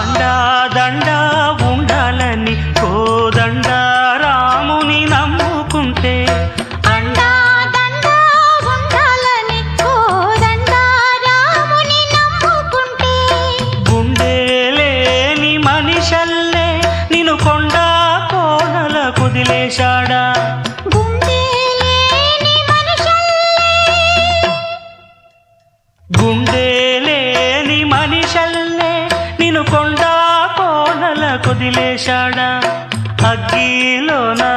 అండా దండా ఉండాలని కోదండ రాముని నమ్ముకుంటే అండా దండా ఉండాలని కోదండ రాముని నమ్ముకుంటే గుండె లేని మనిషల్లే నిన్ను కొండ కోనల కుదిలేశాడా గుండె లేని మనిషల్లే నిన్ను కొండ కోనల కుదిలేశాడా అగ్గిలోనా